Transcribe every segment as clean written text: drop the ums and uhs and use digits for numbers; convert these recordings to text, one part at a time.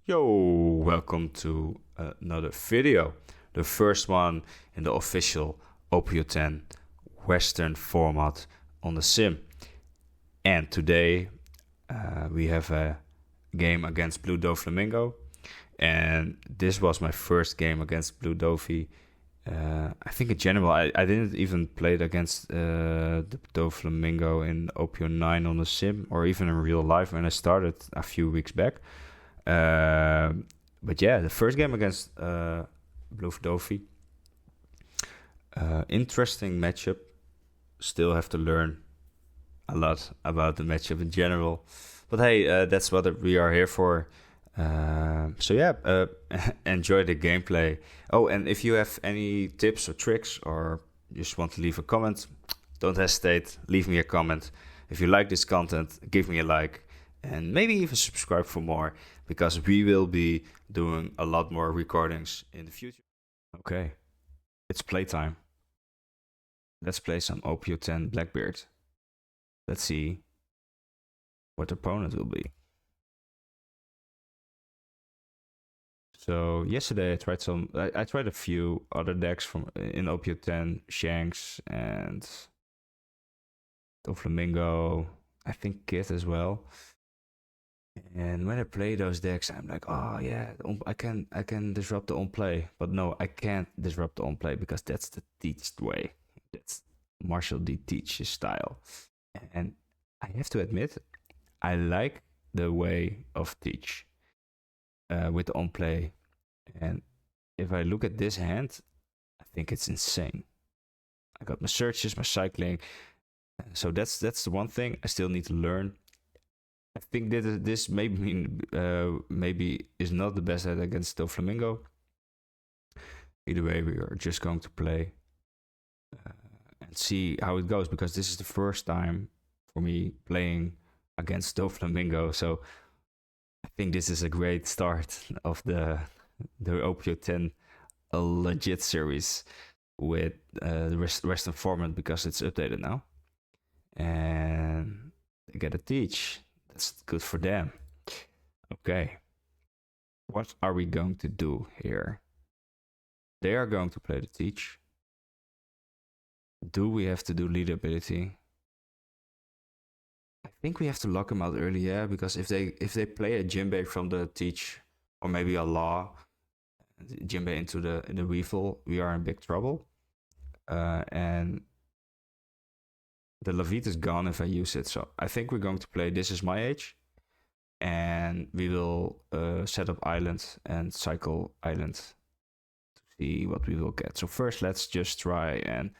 Yo, welcome to another video. The first one in the official OP10 Western format on the sim. And today we have a game against Blue Doflamingo. And this was my first game against Blue Dofi. I think in general, I didn't even play it against the Doflamingo in OP09 on the sim or even in real life when I started a few weeks back. But yeah, the first game against Blue Dofi. Interesting matchup. Still have to learn a lot about the matchup in general. But hey, that's what we are here for. So yeah, enjoy the gameplay. Oh, and if you have any tips or tricks or just want to leave a comment, don't hesitate. Leave me a comment. If you like this content, give me a like. And maybe even subscribe for more, because we will be doing a lot more recordings in the future. Okay, it's playtime. Let's play some OP10 Blackbeard. Let's see what the opponent will be. So yesterday I tried I tried a few other decks from in OP10, Shanks and Doflamingo, I think Kit as well. And when I play those decks, I'm like, oh yeah, I can disrupt the on play. But no, I can't disrupt the on play because that's the Teached way. That's Marshall D. Teach's style. And I have to admit, I like the way of Teach with the on play. And if I look at this hand, I think it's insane. I got my searches, my cycling. So that's the one thing I still need to learn. I think that this maybe is not the best head against Doflamingo. Either way, we are just going to play and see how it goes, because this is the first time for me playing against Doflamingo. So I think this is a great start of the OP10 legit series with the Western format, because it's updated now. And they get a teach. That's good for them. Okay. What are we going to do here? They are going to play the teach. Do we have to do lead ability? I think we have to lock them out early, yeah, because if they play a Jinbei from the teach, or maybe a Law Jinbei into the Weevil, we are in big trouble. And the Levite is gone if I use it. So I think we're going to play This Is My Age. And we will set up island and cycle island to see what we will get. So first, let's just try and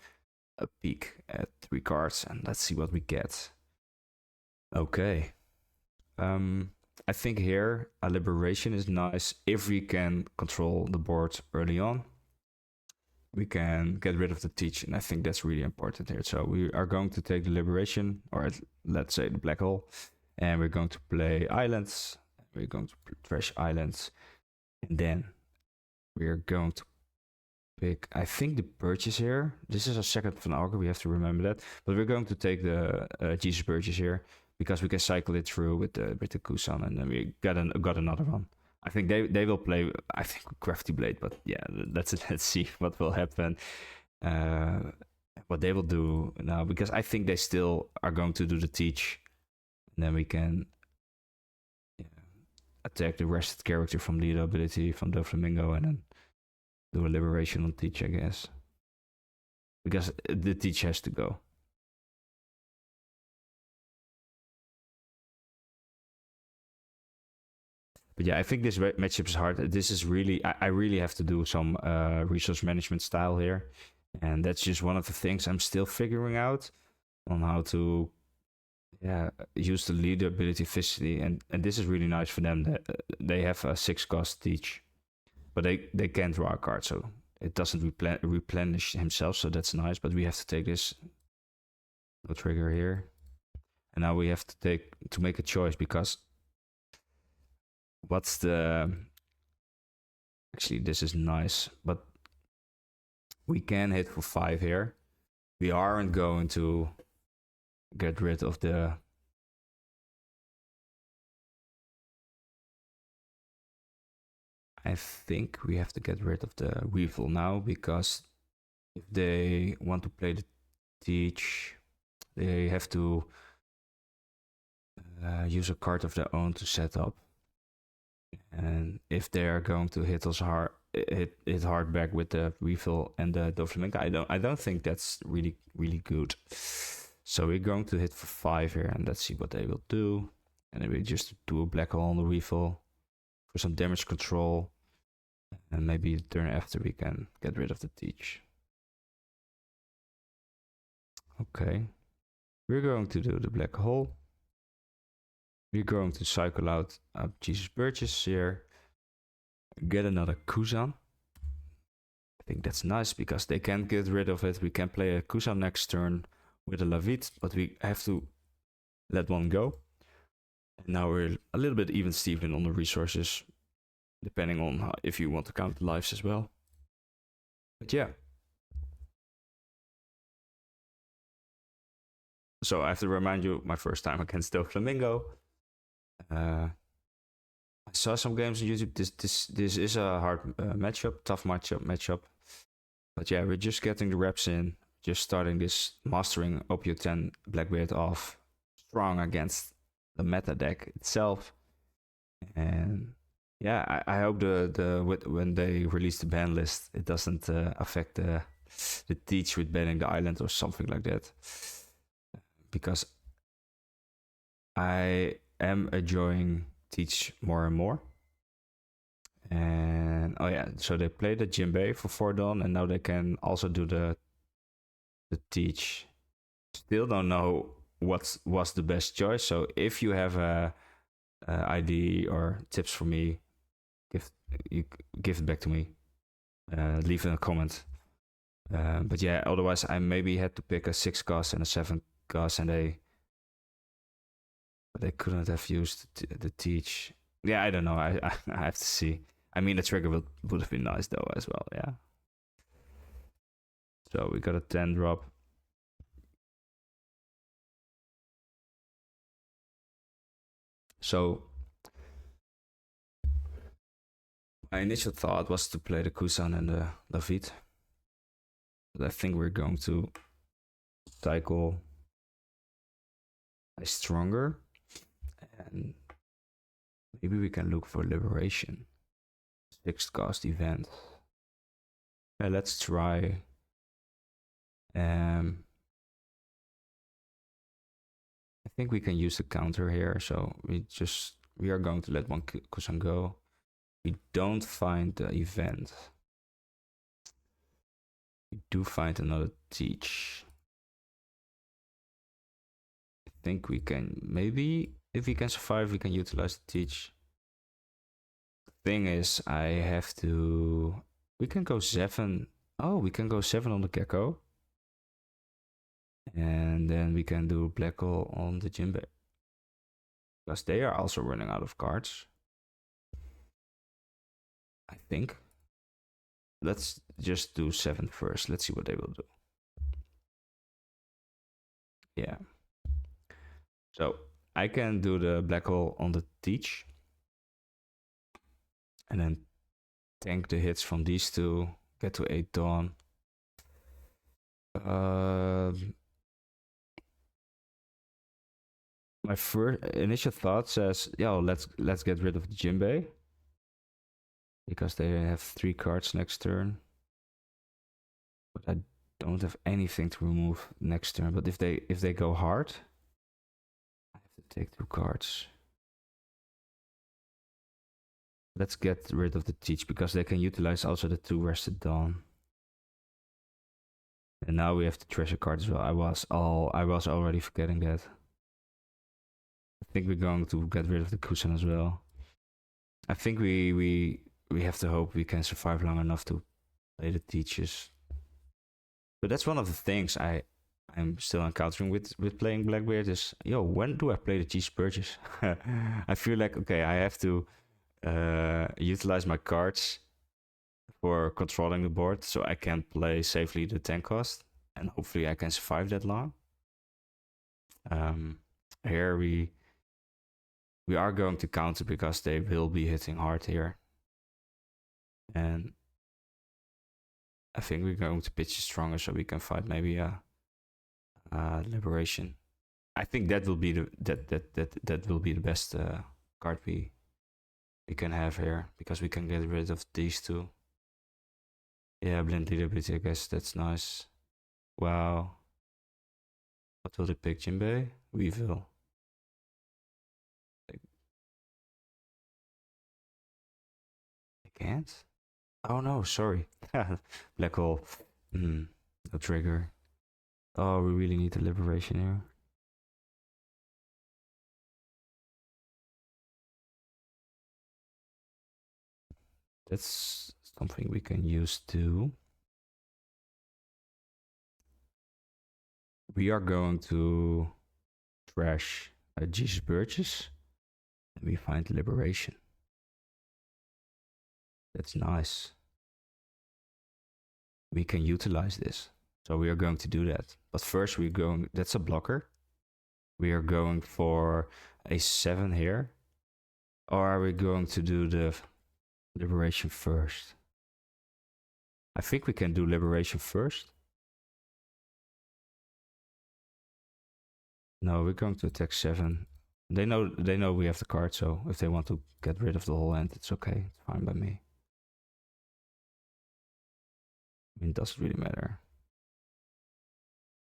peek at 3 cards and let's see what we get. Okay. I think here a liberation is nice if we can control the board early on. We can get rid of the teach, and I think that's really important here. So we are going to take the liberation, or let's say the black hole, and we're going to play islands. We're going to trash islands, and then we're going to pick, I think, the purchase here. This is a second Van Auger, we have to remember that. But we're going to take the Jesus purchase here, because we can cycle it through with the Kusan, and then we got another one. I think they will play, I think, Crafty Blade, but yeah, let's see what will happen. What they will do now, because I think they still are going to do the teach, and then we can attack the rested character from lead ability from Doflamingo, and then do a liberation on teach, I guess, because the teach has to go. But yeah, I think this matchup is hard. This is really, I really have to do some resource management style here. And that's just one of the things I'm still figuring out on how to use the leader ability efficiently. And this is really nice for them. That they have a 6 cost teach, but they can't draw a card, so it doesn't replenish himself. So that's nice, but we have to take this. No trigger here. And now we have to make a choice, because what's the... Actually, this is nice, but we can hit for 5 here. We aren't going to get rid of the I think we have to get rid of the Weevil now, because if they want to play the Teach, they have to use a card of their own to set up. And if they are going to hit us hard, hit hard back with the Weevil and the Doflamingo, I don't think that's really good. So we're going to hit for 5 here, and let's see what they will do. And then we just do a black hole on the Weevil for some damage control. And maybe the turn after we can get rid of the Teach. Okay. We're going to do the black hole. We're going to cycle out Jesus Burgess here. Get another Kuzan. I think that's nice because they can't get rid of it. We can play a Kuzan next turn with a Lavit, but we have to let one go. And now we're a little bit even Steven on the resources, depending on how, if you want to count lives as well. But yeah. So I have to remind you, my first time against Doflamingo. I saw some games on YouTube. This is a hard matchup, tough matchup. But yeah, we're just getting the reps in, just starting this mastering OP10 Blackbeard off strong against the meta deck itself. And yeah, I hope when they release the ban list, it doesn't affect the Teach with banning the island or something like that. Because I am enjoying Teach more and more. And oh yeah, so they played the Jinbei for 4 Dawn, and now they can also do the Teach. Still don't know what was the best choice. So if you have a ID or tips for me, give it back to me. Leave in a comment. But yeah, otherwise I maybe had to pick a 6 cost and a 7 cost, and they couldn't have used the Teach. Yeah, I don't know. I have to see. I mean, the trigger would have been nice though as well. Yeah. So we got a 10 drop. So my initial thought was to play the Kusan and the Lavit, but I think we're going to cycle a stronger, and maybe we can look for Liberation. 6th cost event. Yeah, let's try. I think we can use the counter here, so we are going to let one Kusan go. We don't find the event. We do find another Teach. I think we can, maybe if we can survive, we can utilize the Teach. The thing is, I have to, we can go 7. Oh, we can go 7 on the Gecko. And then we can do black hole on the Jinbei, because they are also running out of cards, I think. Let's just do 7 first. Let's see what they will do. Yeah. So I can do the black hole on the Teach, and then tank the hits from these two, get to 8 Dawn. My first initial thought says, yeah, let's get rid of the Jinbei, because they have 3 cards next turn. But I don't have anything to remove next turn. But if they go hard, I have to take 2 cards. Let's get rid of the Teach, because they can utilize also the 2 Rested Dawn. And now we have the treasure card as well. I was already forgetting that. I think we're going to get rid of the Kusan as well. I think we have to hope we can survive long enough to play the Teaches. But that's one of the things I'm still encountering with playing Blackbeard is, when do I play the Jesus Burgess? I feel like, okay, I have to utilize my cards for controlling the board, so I can play safely the 10 cost, and hopefully I can survive that long. Here we are going to counter, because they will be hitting hard here. And I think we're going to pitch stronger so we can fight maybe a liberation. I think that will be that will be the best card we can have here, because we can get rid of these two. Yeah, blind leaderability, I guess that's nice. Wow. What will they pick? Jinbei? Weevil. I can't? Oh no, sorry. Black hole. No trigger. Oh, we really need the liberation here. That's something we can use too. We are going to trash Jesus Burgess, and we find liberation. That's nice. We can utilize this. So we are going to do that. But first we're going, that's a blocker. We are going for a 7 here. Or are we going to do the liberation first? I think we can do liberation first. No, we're going to attack 7. They know we have the card, so if they want to get rid of the whole hand, it's okay. It's fine by me. I mean, it doesn't really matter.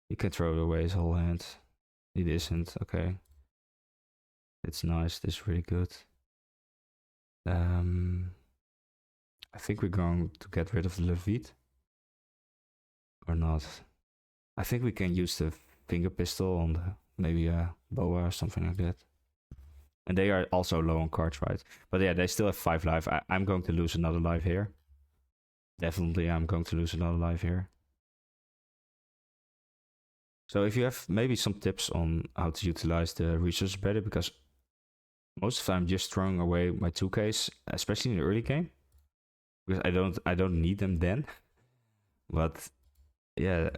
He can throw away his whole hand. It isn't, okay. It's nice, this is really good. I think we're going to get rid of the Levite. Or not. I think we can use the finger pistol on the, maybe a boa or something like that. And they are also low on cards, right? But yeah, they still have 5 life. I'm going to lose another life here. Definitely, I'm going to lose another life here. So if you have maybe some tips on how to utilize the resources better, because most of the time I'm just throwing away my 2Ks, especially in the early game, because I don't need them then. But yeah,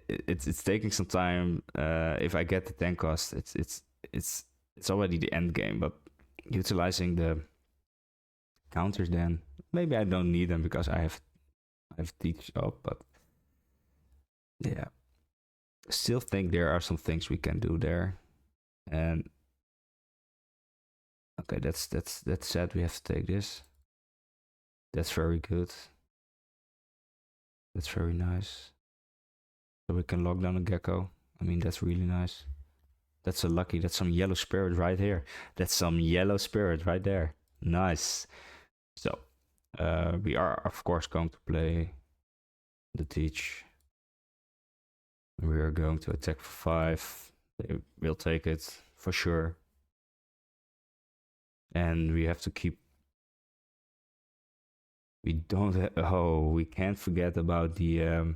it's taking some time. If I get the 10 cost, it's already the end game. But utilizing the counters, then maybe I don't need them because I have teach up. But yeah, still think there are some things we can do there. And okay, that's sad. We have to take this. That's very good. That's very nice. So we can lock down a gecko. I mean, that's really nice. That's a lucky. That's some yellow spirit right here. That's some yellow spirit right there. Nice. So we are of course going to play the teach. We are going to attack for 5. They will take it for sure. And we have to keep. We don't. We can't forget about the.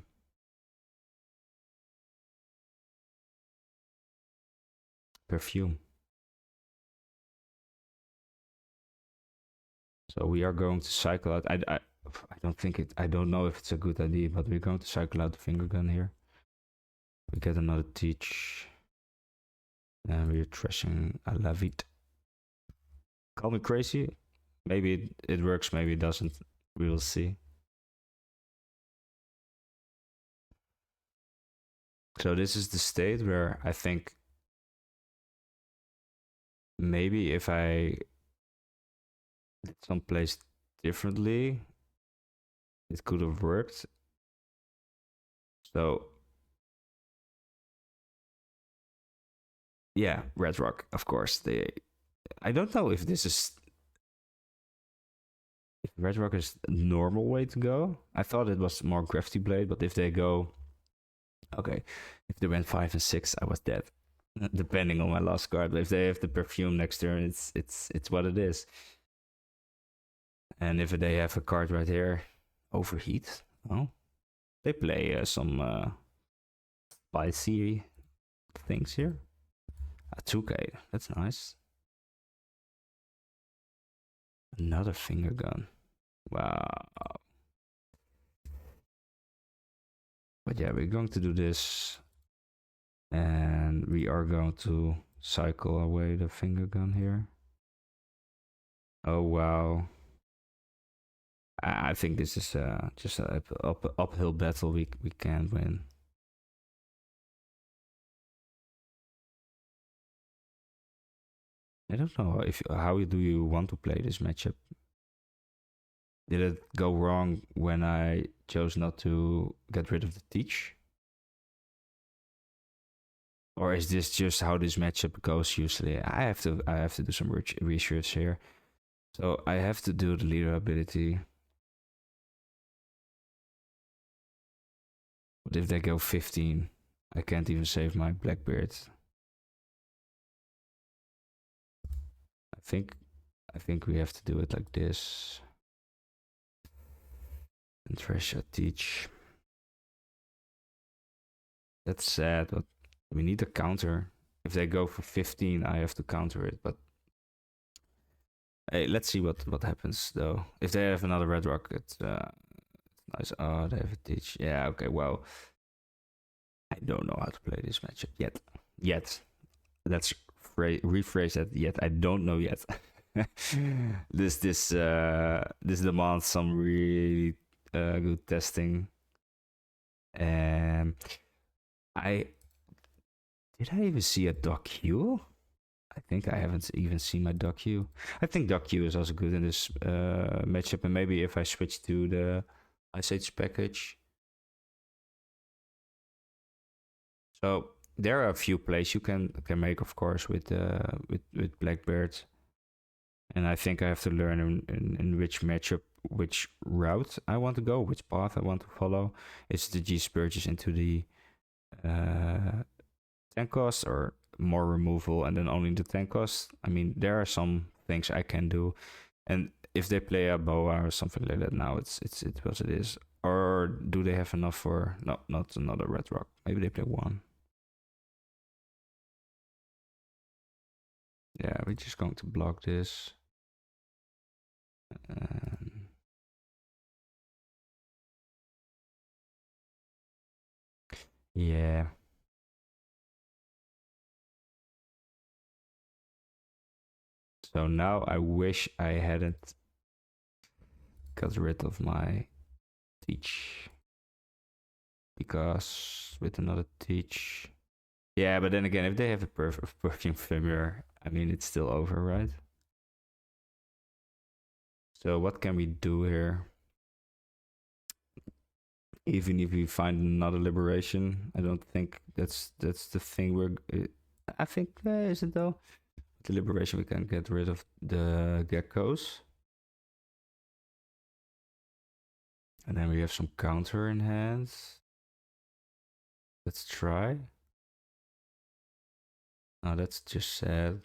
Perfume. So we are going to cycle out. I don't think it. I don't know if it's a good idea, but we're going to cycle out the finger gun here. We get another teach, and we're trashing a Lavit. Call me crazy. Maybe it works. Maybe it doesn't. We will see. So this is the state where I think maybe if I did someplace differently, it could have worked. So yeah, Red Rock, of course. I don't know if this is if Red Rock is a normal way to go. I thought it was more Gravity Blade, but if they go, okay, if they went 5 and 6, I was dead. Depending on my last card, but if they have the perfume next turn, it's what it is. And if they have a card right here, overheat. Oh, they play some spicy things here. A 2K, that's nice. Another finger gun. Wow. But yeah, we're going to do this. And we are going to cycle away the finger gun here. Oh, wow. I think this is just an uphill battle we can't win. I don't know if how do you want to play this matchup. Did it go wrong when I chose not to get rid of the teach? Or is this just how this matchup goes usually? I have to do some research here. So I have to do the leader ability. But if they go 15, I can't even save my Blackbeard. I think we have to do it like this. And Tresha teach. That's sad, but we need a counter. If they go for 15, I have to counter it, but hey, let's see what happens though. If they have another red rock, it's nice. Oh, they have a teach. Yeah, okay, well. I don't know how to play this matchup yet. Let's rephrase that. Yet I don't know yet. this demands some really good testing. I even see a Doc Q? I think I haven't even seen my Doc Q. I think Doc Q is also good in this matchup, and maybe if I switch to the Ice Age package. So there are a few plays you can make, of course, with Blackbeard, and I think I have to learn in which matchup, which route I want to go, which path I want to follow. Is the G Spurges into the 10 cost or more removal and then only the 10 cost? I mean, there are some things I can do, and if they play a boa or something like that, now it's what it is. Or do they have enough for not another red rock? Maybe they play one. Yeah, we're just going to block this. Yeah. So now I wish I hadn't got rid of my teach. Because with another teach. Yeah, but then again, if they have a perfume familiar, I mean, it's still over, right? So what can we do here? Even if we find another liberation, I don't think that's the thing we're. I think is it though? With the liberation, we can get rid of the geckos, and then we have some counter in hands. Let's try. Oh, that's just sad.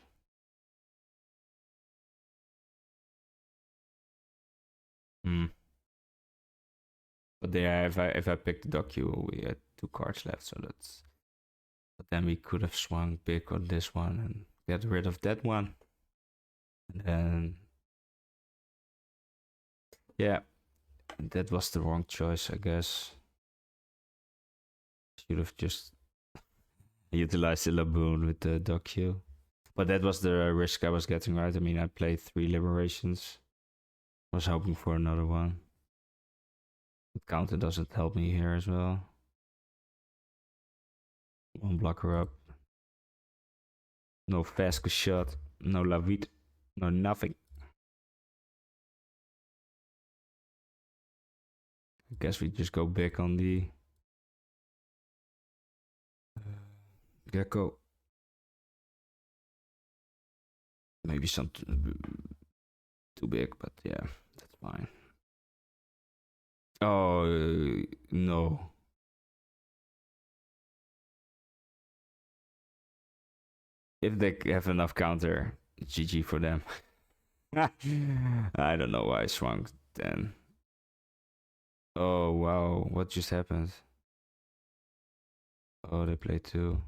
But yeah, if I pick the docu, we had 2 cards left, so that's. But then we could have swung big on this one and get rid of that one. And then yeah, that was the wrong choice, I guess. Should have just utilized the Laboon with the docu. But that was the risk I was getting, right? I mean, I played 3 liberations. Was hoping for another one. The counter doesn't help me here as well. One blocker up. No fast shot. No Lavit. No nothing. I guess we just go back on the Gecko. Maybe some too big, but yeah, that's fine. Oh, no. If they have enough counter, GG for them. I don't know why I swung then. Oh, wow. What just happened? Oh, they played 2.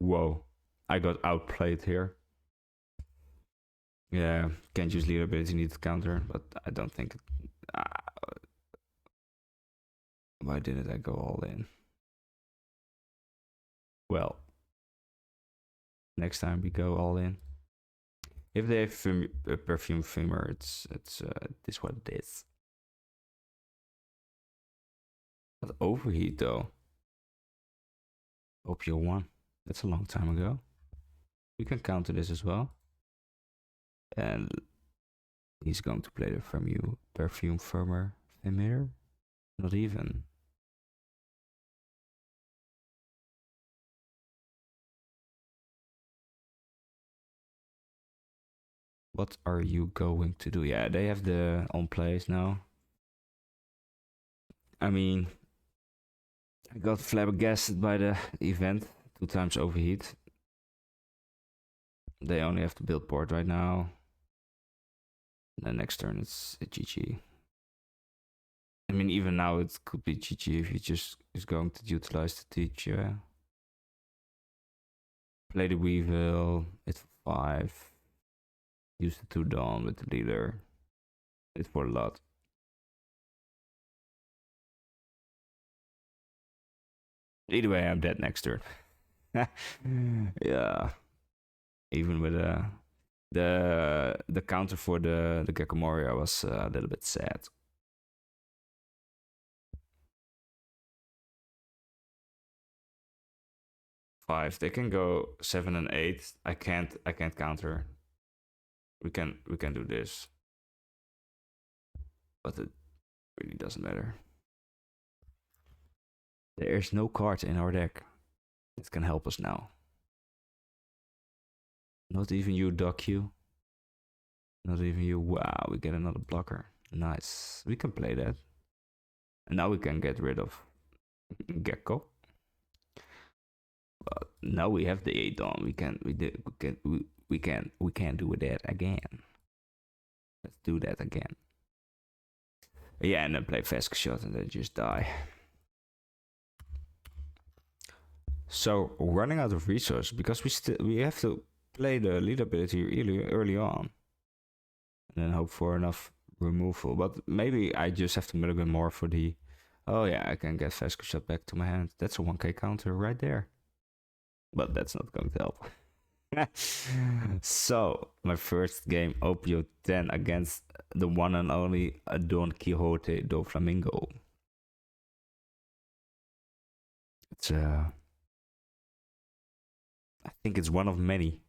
Whoa. I got outplayed here. Yeah, can't use leader ability, need to counter, but I don't think. Why didn't I go all in? Well, next time we go all in. If they have a perfume femur, it's this what it is. But overheat though. OP10. That's a long time ago. We can counter this as well. And he's going to play the perfume firmer femur. Not even. What are you going to do? Yeah, they have the on plays now. I mean, I got flabbergasted by the event. 2 times overheat. They only have to build board right now. And then next turn it's a GG. I mean, even now it could be GG if he just is going to utilize the teacher. Play the Weevil, hit for 5. Use the 2 Dawn with the leader. Hit for a lot. Either way, I'm dead next turn. Yeah. Even with the counter for the Gekkomoria was a little bit sad. Five. They can go 7 and 8. I can't counter. We can do this. But it really doesn't matter. There's no card in our deck that can help us now. Not even you, Docu. Not even you. Wow, we get another blocker. Nice. We can play that. And now we can get rid of Gecko. But now we have the 8 Dawn. We can do that again. Let's do that again. Yeah, and then play fast shot and then just die. So running out of resources because we have to play the lead ability early on, and then hope for enough removal. But maybe I just have to mulligan more for the. Oh yeah, I can get fast shot back to my hand. That's a 1k counter right there. But that's not going to help. So my first game, OP10 against the one and only Don Quixote Doflamingo. It's I think it's one of many.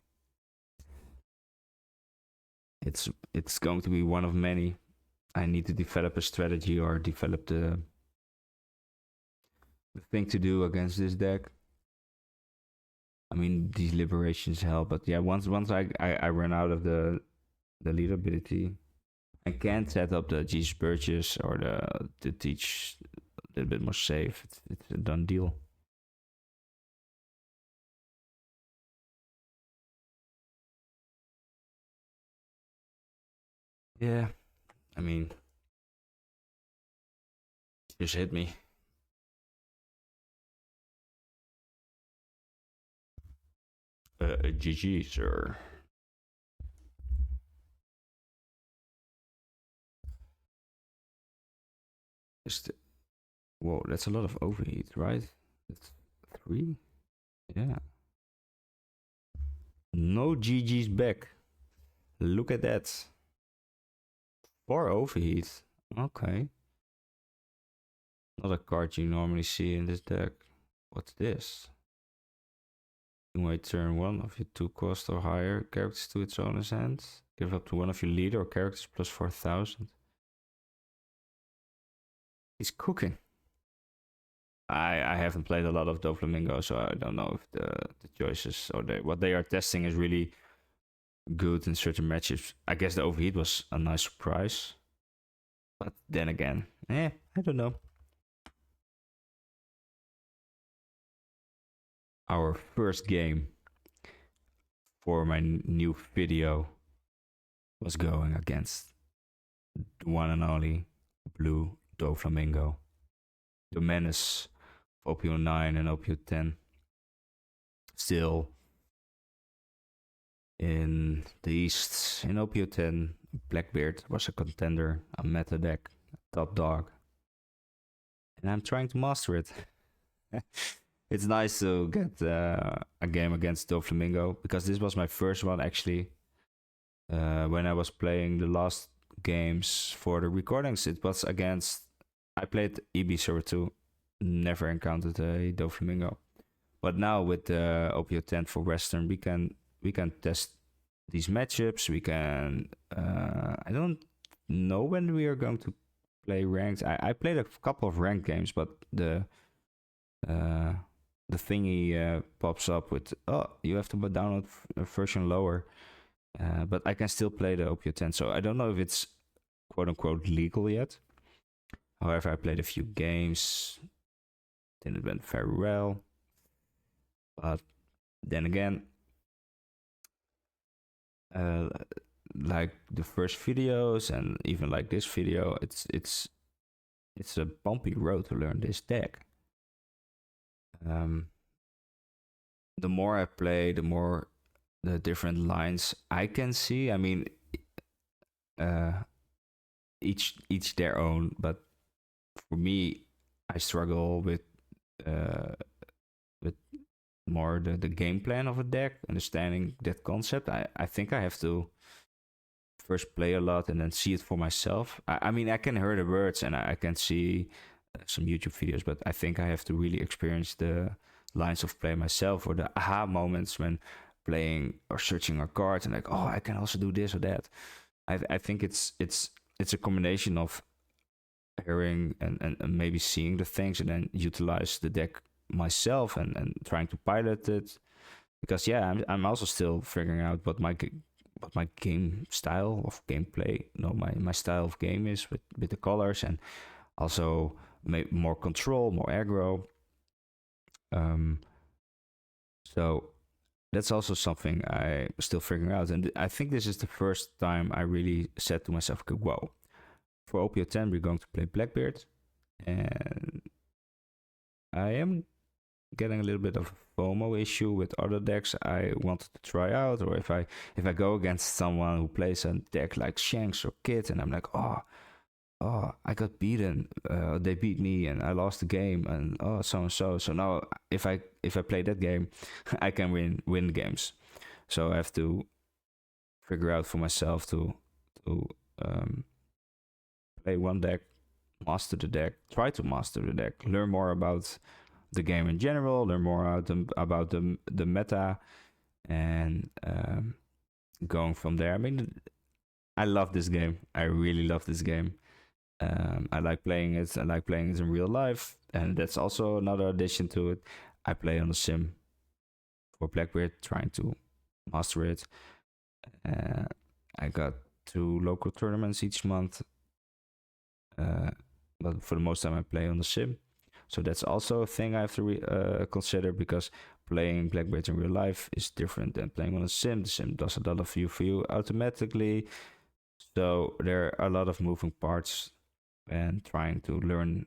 It's going to be one of many. I need to develop a strategy or develop the thing to do against this deck. I mean, these liberations help, but yeah, once I run out of the lead ability, I can't set up the Jesus Purchase or the teach a little bit more safe. It's a done deal. Yeah, I mean, just hit me. GG, sir. Whoa, that's a lot of overheat, right? That's 3? Yeah. No GG's back. Look at that. 4 overheat. Okay. Not a card you normally see in this deck. What's this? You may turn one of your 2 cost or higher characters to its owner's hand. Give up to one of your leader or characters plus 4,000. He's cooking. I haven't played a lot of Doflamingo, so I don't know if the choices or what they are testing is really good in certain matches. I guess the overheat was a nice surprise. But then again, I don't know. Our first game for my new video was going against the one and only Blue Doflamingo, the menace of OP09 and OP10. Still in the East, in OP10, Blackbeard was a contender, a meta deck, a top dog. And I'm trying to master it. It's nice to get a game against Doflamingo because this was my first one actually. When I was playing the last games for the recordings, it was against. I played EB Server 2, never encountered a Doflamingo. But now with the OP10 for Western, we can test these matchups. We can. I don't know when we are going to play ranked. I played a couple of ranked games, but uh, the thingy pops up with, oh, you have to download a version lower. But I can still play the OP10, so I don't know if it's quote unquote legal yet. However, I played a few games, didn't went very well. But then again, uh, like the first videos and even like this video, it's a bumpy road to learn this deck. Um, the more I play, the more the different lines I can see. I mean, uh, each their own, but for me, I struggle with more the game plan of a deck, understanding that concept. I think I have to first play a lot and then see it for myself. I mean, I can hear the words and I can see some YouTube videos, but I think I have to really experience the lines of play myself, or the aha moments when playing or searching a card and like, oh, I can also do this or that. I think it's a combination of hearing and maybe seeing the things and then utilize the deck myself and trying to pilot it, because yeah, I'm also still figuring out what my game style of gameplay, no, my style of game is with the colors, and also more control, more aggro. um so that's also something I'm still figuring out, and I think this is the first time I really said to myself, okay, whoa, for OP10 we're going to play Blackbeard, and I am getting a little bit of a FOMO issue with other decks I wanted to try out, or if I go against someone who plays a deck like Shanks or Kit, and I'm like, oh, I got beaten, they beat me, and I lost the game, and oh, so and so. So now, if I play that game, I can win games. So I have to figure out for myself to um, play one deck, master the deck, try to master the deck, learn more about the game in general, learn more about the meta, and going from there. I mean, I love this game. I really love this game. I like playing it. I like playing it in real life, and that's also another addition to it. I play on the sim for Blackbeard, trying to master it. Uh, I got 2 local tournaments each month, but for the most time I play on the sim. So that's also a thing I have to consider, because playing Blackbeard in real life is different than playing on a sim. The sim does a lot of for you automatically. So there are a lot of moving parts, and trying to learn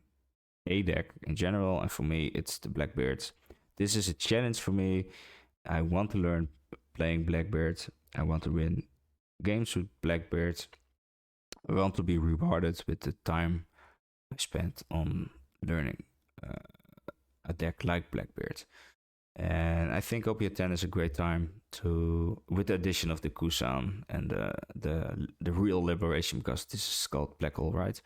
a deck in general. And for me, it's the Blackbeard. This is a challenge for me. I want to learn playing Blackbeard. I want to win games with Blackbeard. I want to be rewarded with the time I spent on learning a deck like Blackbeard. And I think OP10 is a great time to, with the addition of the Kusan and the real liberation, because this is called Black Hole, right?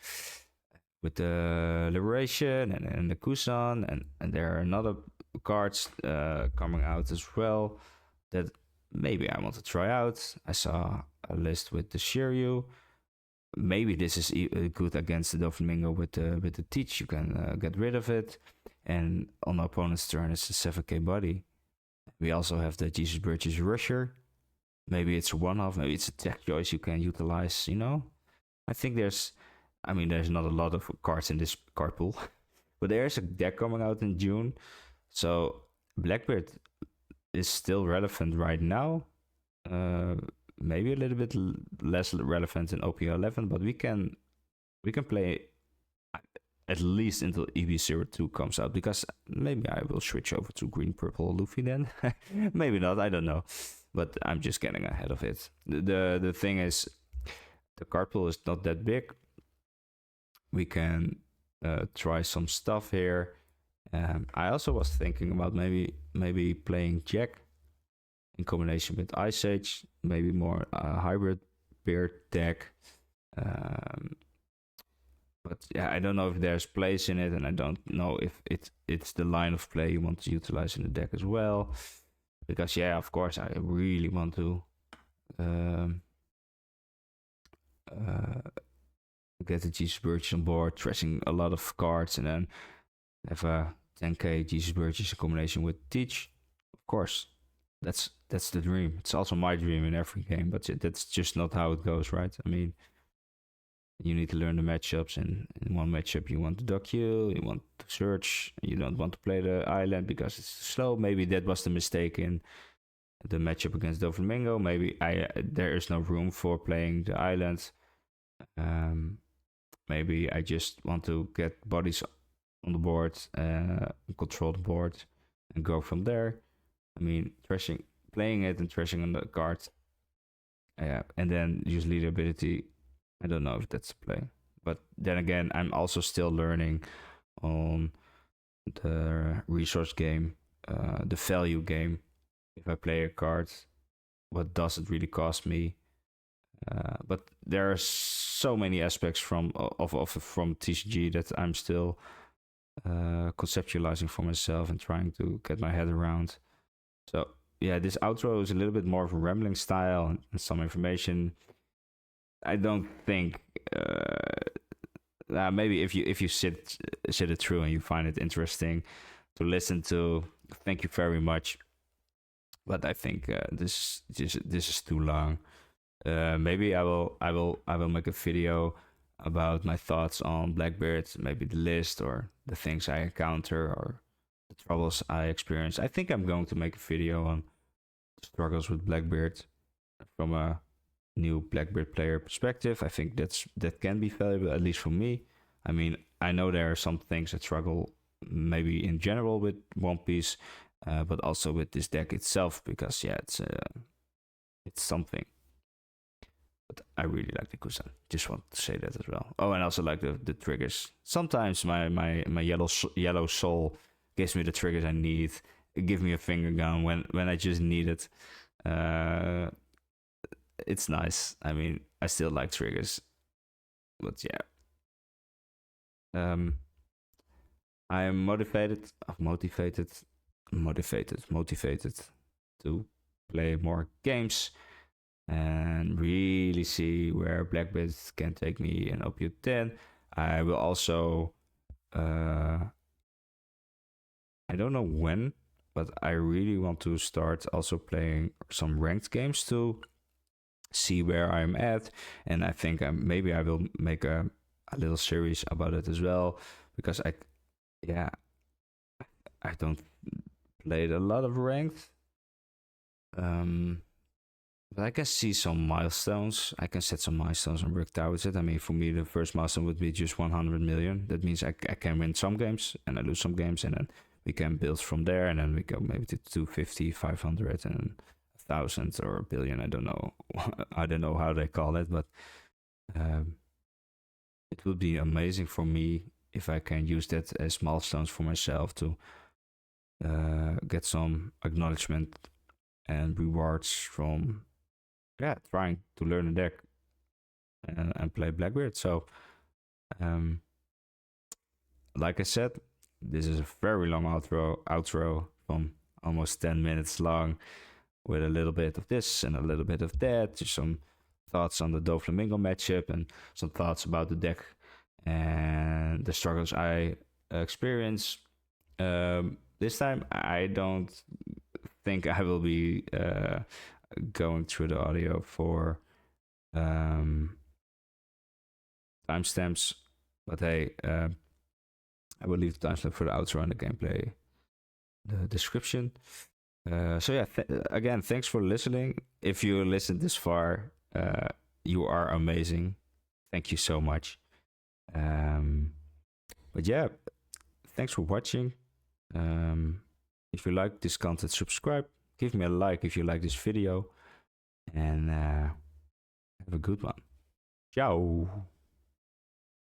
With the liberation and the Kusan, and there are another cards coming out as well that maybe I want to try out. I saw a list with the Shiryu. Maybe this is good against the Doflamingo with the Teach. You can get rid of it, and on the opponent's turn it's a 7k body. We also have the Jesus Bridges Rusher. Maybe it's a one-off, maybe it's a tech choice you can utilize, I think there's not a lot of cards in this card pool, but there's a deck coming out in June. So Blackbeard is still relevant right now. Maybe a little bit less relevant in OP11, but we can play at least until EV02 comes out, because maybe I will switch over to green purple Luffy then. Maybe not, I don't know, but I'm just getting ahead of it. The thing is, the card pool is not that big. We can try some stuff here. I also was thinking about maybe playing Jack in combination with Ice Age, maybe more hybrid beard deck. But yeah, I don't know if there's place in it, and I don't know if it's the line of play you want to utilize in the deck as well. Because yeah, of course, I really want to get the Jesus Burgess on board, trashing a lot of cards, and then have a 10k Jesus Burgess in combination with Teach. Of course, that's the dream. It's also my dream in every game, but that's just not how it goes, right? I mean, you need to learn the matchups, and in one matchup you want to duck you want to search, you don't want to play the island because it's slow. Maybe that was the mistake in the matchup against Doflamingo. Maybe there is no room for playing the island. Maybe I just want to get bodies on the board, control the board, and go from there. I mean, playing it and trashing on the card, and then use leader ability. I don't know if that's a play, but then again, I'm also still learning on the resource game, the value game. If I play a card, what does it really cost me? But there are so many aspects from TCG that I'm still conceptualizing for myself and trying to get my head around. So yeah, this outro is a little bit more of a rambling style and some information. I don't think maybe if you sit it through and you find it interesting to listen to, thank you very much. But I think this is too long. Maybe I will make a video about my thoughts on Blackbeard, maybe the list or the things I encounter or the troubles I experience. I think I'm going to make a video on struggles with Blackbeard from a new Blackbeard player perspective. I think that can be valuable, at least for me. I mean, I know there are some things that struggle maybe in general with One Piece, but also with this deck itself, because yeah, it's something. But I really like the Kusan. Just want to say that as well. Oh, and I also like the triggers. Sometimes my yellow soul gives me the triggers I need. Give me a finger gun when I just need it. It's nice. I mean, I still like triggers, but yeah. I am motivated to play more games and really see where Blackbeard can take me in OP10. I will also, I don't know when, but I really want to start also playing some ranked games to see where I'm at. And I think maybe I will make a little series about it as well, because I don't play a lot of ranked. But I can see some milestones. I can set some milestones and work towards it. I mean, for me, the first milestone would be just 100 million. That means I can win some games and I lose some games, and then we can build from there, and then we go maybe to 250, 500, and 1,000 or a billion. I don't know. I don't know how they call it, but it would be amazing for me if I can use that as milestones for myself to get some acknowledgement and rewards from trying to learn a deck and play Blackbeard. So like I said, this is a very long outro from almost 10 minutes long, with a little bit of this and a little bit of that, just some thoughts on the Doflamingo matchup and some thoughts about the deck and the struggles I experience. This time I don't think I will be going through the audio for timestamps, but hey, I will leave the timestamp for the outro and the gameplay, the description. So yeah, again, thanks for listening. If you listened this far, you are amazing. Thank you so much. But yeah, thanks for watching. If you like this content, subscribe. Give me a like if you like this video. And have a good one. Ciao.